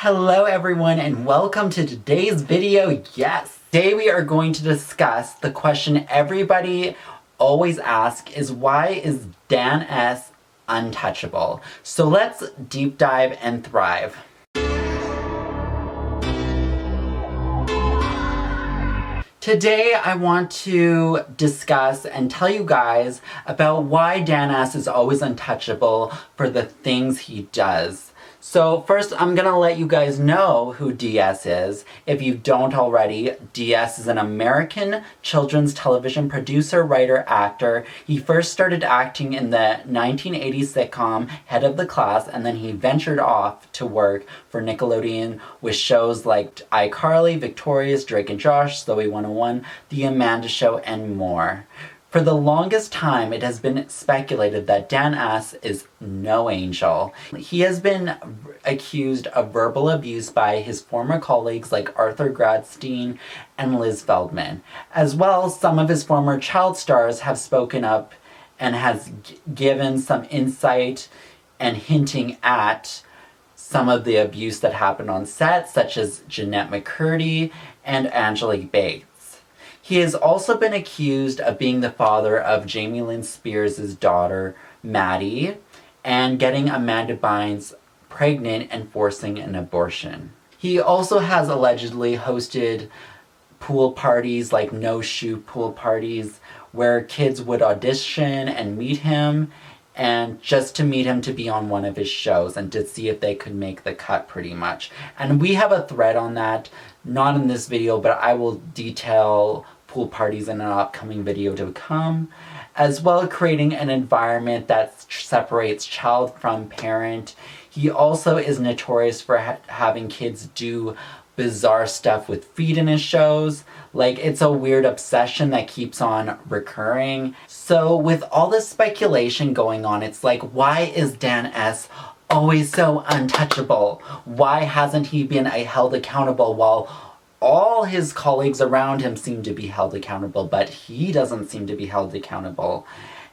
Hello everyone and welcome to today's video. Yes! Today we are going to discuss the question everybody always asks is why is Dan S untouchable? So let's deep dive and thrive. Today I want to discuss and tell you guys about why Dan S is always untouchable for the things he does. So first I'm gonna let you guys know who DS is. If you don't already, DS is an American children's television producer, writer, actor. He first started acting in the 1980s sitcom Head of the Class, and then he ventured off to work for Nickelodeon with shows like iCarly, Victorious, Drake and Josh, Zoey 101, The Amanda Show, and more. For the longest time, it has been speculated that Dan S is no angel. He has been accused of verbal abuse by his former colleagues like Arthur Gradstein and Liz Feldman. As well, some of his former child stars have spoken up and has given some insight and hinting at some of the abuse that happened on set, such as Jeanette McCurdy and Angelique Bates. He has also been accused of being the father of Jamie Lynn Spears' daughter, Maddie, and getting Amanda Bynes pregnant and forcing an abortion. He also has allegedly hosted pool parties, like no-shoe pool parties, where kids would audition and meet him, and just to meet him to be on one of his shows and to see if they could make the cut pretty much. And we have a thread on that, not in this video, but I will detail pool parties in an upcoming video to come, as well as creating an environment that separates child from parent. He also is notorious for having kids do bizarre stuff with feet in his shows. Like, it's a weird obsession that keeps on recurring. So with all this speculation going on, it's like, why is Dan S always so untouchable? Why hasn't he been held accountable while all his colleagues around him seem to be held accountable, but he doesn't seem to be held accountable?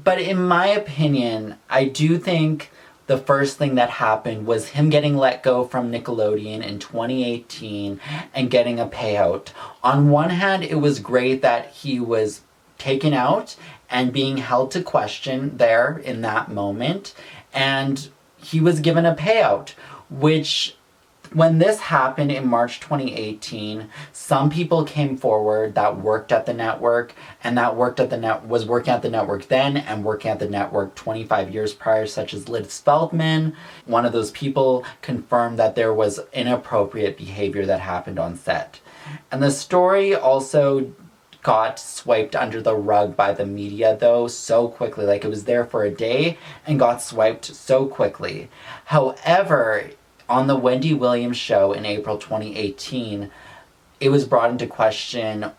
But in my opinion, I do think the first thing that happened was him getting let go from Nickelodeon in 2018 and getting a payout. On one hand, it was great that he was taken out and being held to question there in that moment, and he was given a payout, which when this happened in March 2018, some people came forward that worked at the network and that was working at the network then and working at the network 25 years prior, such as Liz Feldman. One of those people confirmed that there was inappropriate behavior that happened on set. And the story also got swiped under the rug by the media though so quickly. Like, it was there for a day and got swiped so quickly. However, on the Wendy Williams show in April 2018, it was brought into question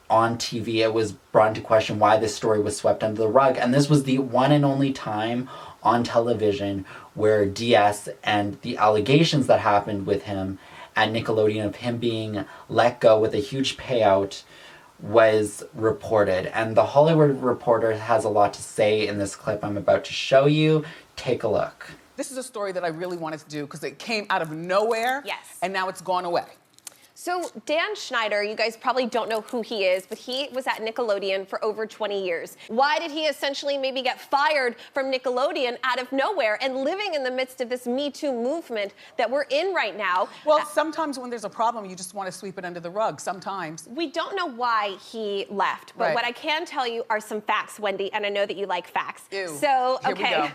on TV. It was brought into question why this story was swept under the rug. And this was the one and only time on television where DS and the allegations that happened with him at Nickelodeon of him being let go with a huge payout was reported. And The Hollywood Reporter has a lot to say in this clip I'm about to show you. Take a look. This is a story that I really wanted to do because it came out of nowhere. Yes. And now it's gone away. So Dan Schneider, you guys probably don't know who he is, but he was at Nickelodeon for over 20 years. Why did he essentially maybe get fired from Nickelodeon out of nowhere and living in the midst of this Me Too movement that we're in right now? Well, sometimes when there's a problem, you just want to sweep it under the rug, sometimes. We don't know why he left, but Right. what I can tell you are some facts, Wendy, and I know that you like facts. Ew. So, Here okay. we go.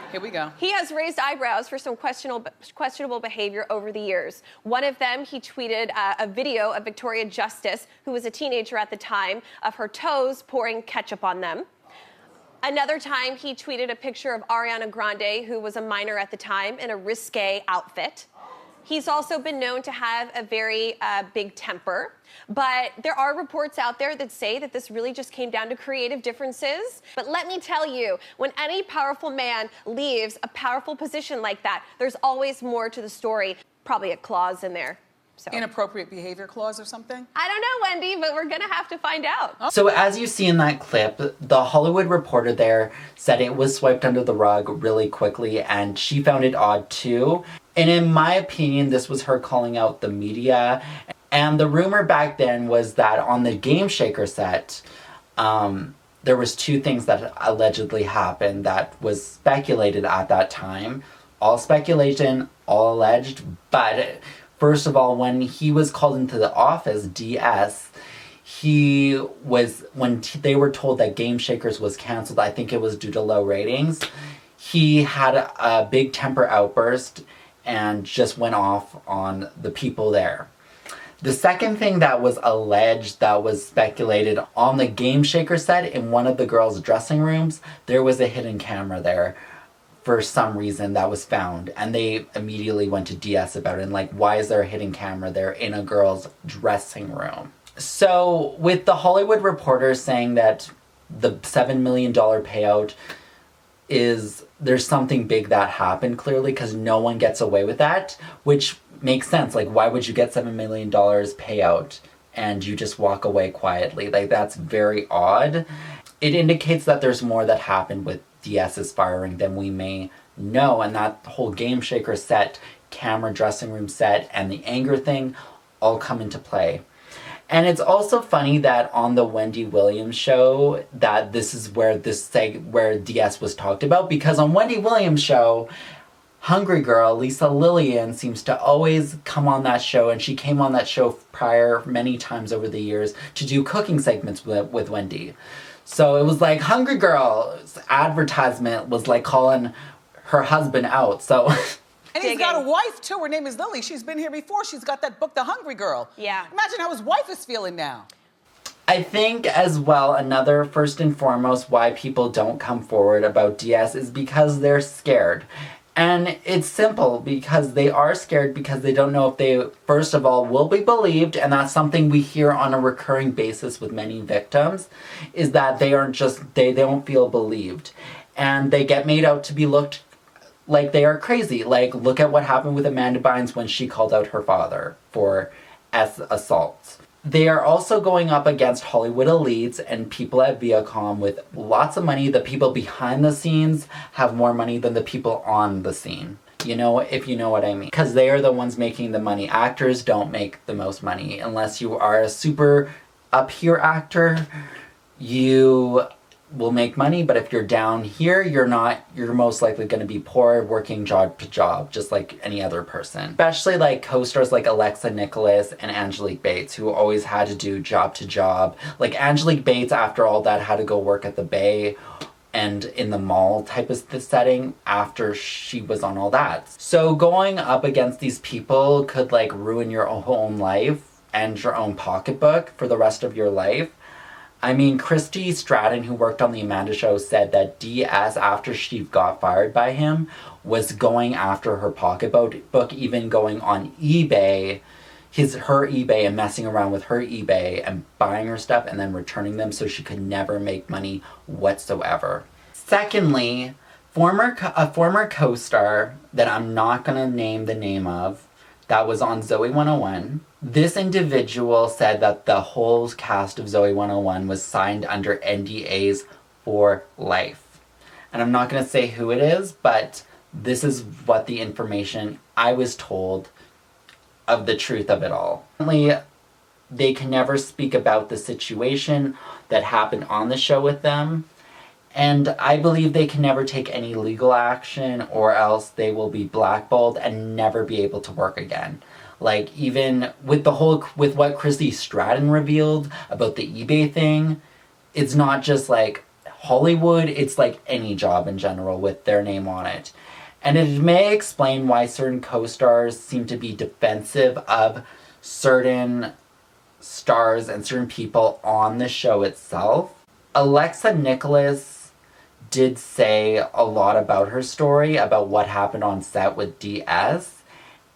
Here we go. He has raised eyebrows for some questionable behavior over the years. One of them, he tweeted a video of Victoria Justice, who was a teenager at the time, of her toes pouring ketchup on them. Another time, he tweeted a picture of Ariana Grande, who was a minor at the time, in a risque outfit. He's also been known to have a very big temper, but there are reports out there that say that this really just came down to creative differences. But let me tell you, when any powerful man leaves a powerful position like that, there's always more to the story. Probably a clause in there. So. Inappropriate behavior clause or something? I don't know, Wendy, but we're gonna have to find out. So as you see in that clip, the Hollywood Reporter there said it was swept under the rug really quickly, and she found it odd too. And in my opinion, this was her calling out the media. And the rumor back then was that on the Game Shaker set, there was two things that allegedly happened that was speculated at that time. All speculation, all alleged. But first of all, when he was called into the office, DS, when they were told that Game Shakers was canceled, I think it was due to low ratings, he had a big temper outburst and just went off on the people there. The second thing that was alleged, that was speculated, on the Game Shaker set in one of the girls' dressing rooms, there was a hidden camera there for some reason that was found. And they immediately went to DS about it and like, why is there a hidden camera there in a girl's dressing room? So with the Hollywood Reporter saying that the $7 million payout there's something big that happened clearly, because no one gets away with that, which makes sense. Like, why would you get $7 million payout and you just walk away quietly? Like, that's very odd. It indicates that there's more that happened with DS's firing than we may know, and that whole Game Shaker set, camera dressing room set, and the anger thing all come into play. And it's also funny that on the Wendy Williams show, that this is where where DS was talked about, because on Wendy Williams' show, Hungry Girl, Lisa Lillian, seems to always come on that show, and she came on that show prior many times over the years to do cooking segments with Wendy. So it was like Hungry Girl's advertisement was like calling her husband out, so... And he's got a wife, too. Her name is Lily. She's been here before. She's got that book, The Hungry Girl. Yeah. Imagine how his wife is feeling now. I think as well, another first and foremost why people don't come forward about DS is because they're scared. And it's simple, because they are scared because they don't know if they, first of all, will be believed, and that's something we hear on a recurring basis with many victims, is that they don't feel believed. And they get made out to be looked like they are crazy. Like, look at what happened with Amanda Bynes when she called out her father for assault. They are also going up against Hollywood elites and people at Viacom with lots of money. The people behind the scenes have more money than the people on the scene. You know, if you know what I mean. Because they are the ones making the money. Actors don't make the most money. Unless you are a super up here actor, you will make money, but if you're down here, you're most likely going to be poor, working job to job, just like any other person. Especially like co-stars like Alexa Nikolas and Angelique Bates, who always had to do job to job. Like Angelique Bates, after all that, had to go work at the Bay and in the mall type of setting after she was on all that. So going up against these people could like ruin your own life and your own pocketbook for the rest of your life. I mean, Christy Stratton, who worked on the Amanda Show, said that DS, after she got fired by him, was going after her pocketbook, even going on eBay, her eBay, and messing around with her eBay and buying her stuff and then returning them so she could never make money whatsoever. Secondly, a former co-star that I'm not going to name the name of, that was on Zoey 101. This individual said that the whole cast of Zoey 101 was signed under NDAs for life. And I'm not going to say who it is, but this is what the information I was told of the truth of it all. They can never speak about the situation that happened on the show with them. And I believe they can never take any legal action, or else they will be blackballed and never be able to work again. Like, even with what Christy Stratton revealed about the eBay thing, it's not just like Hollywood, it's like any job in general with their name on it. And it may explain why certain co-stars seem to be defensive of certain stars and certain people on the show itself. Alexa Nikolas did say a lot about her story, about what happened on set with DS,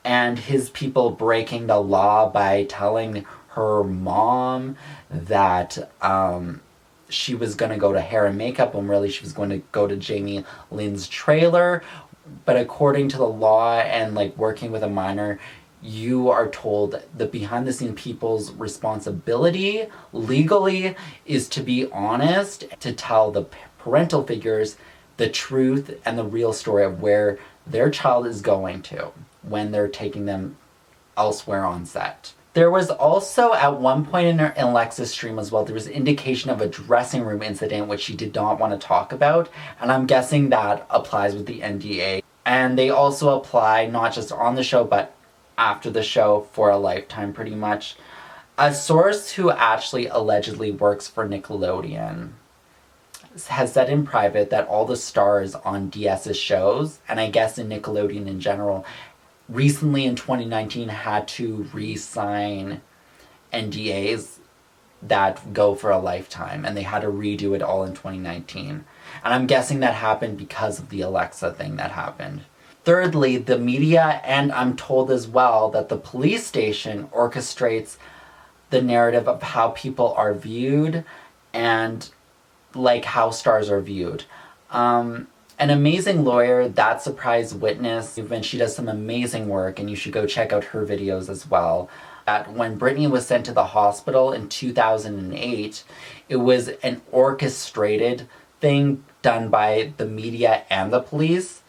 and his people breaking the law by telling her mom that she was going to go to hair and makeup when really she was going to go to Jamie Lynn's trailer. But according to the law and like working with a minor, you are told the behind the scene people's responsibility legally is to be honest, to tell the parental figures the truth and the real story of where their child is going to. when they're taking them elsewhere on set. There was also, at one point in Alexa's stream as well, there was indication of a dressing room incident which she did not want to talk about, and I'm guessing that applies with the NDA. And they also apply not just on the show, but after the show for a lifetime, pretty much. A source who actually allegedly works for Nickelodeon has said in private that all the stars on DS's shows, and I guess in Nickelodeon in general, recently in 2019 had to re-sign NDAs that go for a lifetime, and they had to redo it all in 2019. And I'm guessing that happened because of the Alexa thing that happened. Thirdly, the media, and I'm told as well that the police station orchestrates the narrative of how people are viewed and like how stars are viewed. An amazing lawyer, That Surprise Witness, and she does some amazing work, and you should go check out her videos as well. That when Britney was sent to the hospital in 2008, it was an orchestrated thing done by the media and the police,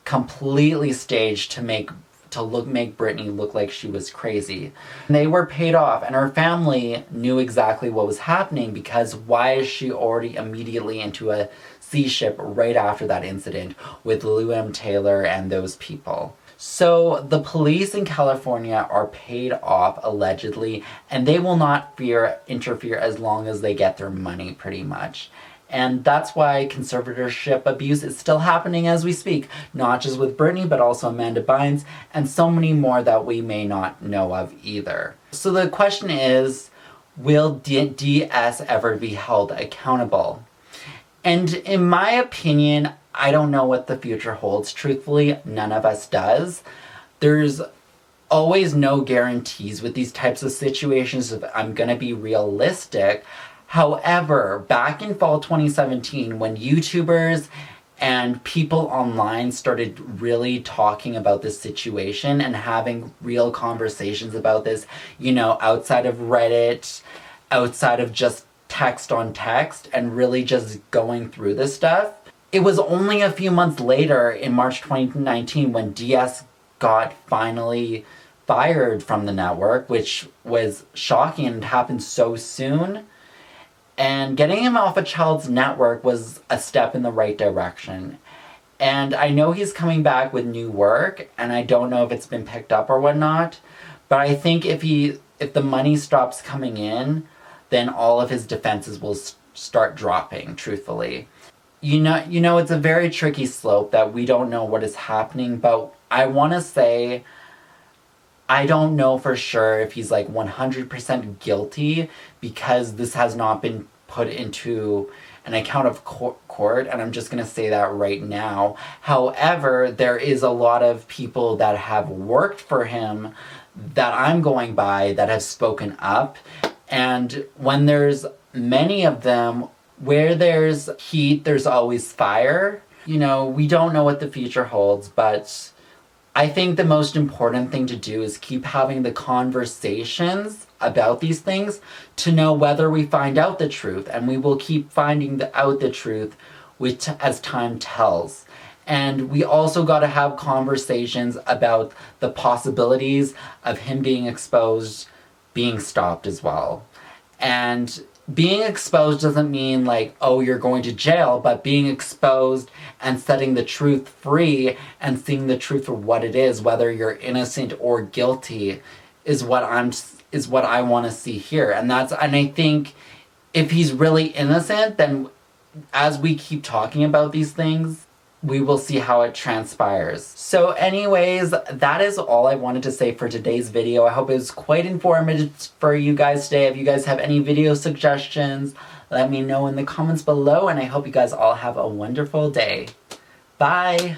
completely staged to make Britney look like she was crazy. And they were paid off, and her family knew exactly what was happening, because why is she already immediately into a sea ship right after that incident with Lou M. Taylor and those people? So the police in California are paid off, allegedly, and they will not interfere as long as they get their money, pretty much. And that's why conservatorship abuse is still happening as we speak, not just with Britney, but also Amanda Bynes, and so many more that we may not know of either. So the question is, will DS ever be held accountable? And in my opinion, I don't know what the future holds. Truthfully, none of us does. There's always no guarantees with these types of situations if I'm gonna be realistic. However, back in fall 2017, when YouTubers and people online started really talking about this situation and having real conversations about this, you know, outside of Reddit, outside of just text on text, and really just going through this stuff, it was only a few months later, in March 2019, when DS got finally fired from the network, which was shocking and it happened so soon. And getting him off a child's network was a step in the right direction. And I know he's coming back with new work, and I don't know if it's been picked up or whatnot, but I think if the money stops coming in, then all of his defenses will start dropping, truthfully. You know, it's a very tricky slope that we don't know what is happening, but I want to say I don't know for sure if he's like 100% guilty, because this has not been put into an account of court, and I'm just going to say that right now. However, there is a lot of people that have worked for him that I'm going by that have spoken up, and when there's many of them, where there's heat, there's always fire. You know, we don't know what the future holds, but I think the most important thing to do is keep having the conversations about these things to know whether we find out the truth, and we will keep finding out the truth as time tells. And we also got to have conversations about the possibilities of him being exposed, being stopped as well. And being exposed doesn't mean like, oh, you're going to jail, but being exposed and setting the truth free and seeing the truth for what it is, whether you're innocent or guilty, is what I want to see here. And I think if he's really innocent, then as we keep talking about these things, we will see how it transpires. So anyways, that is all I wanted to say for today's video. I hope it was quite informative for you guys today. If you guys have any video suggestions, let me know in the comments below, and I hope you guys all have a wonderful day. Bye!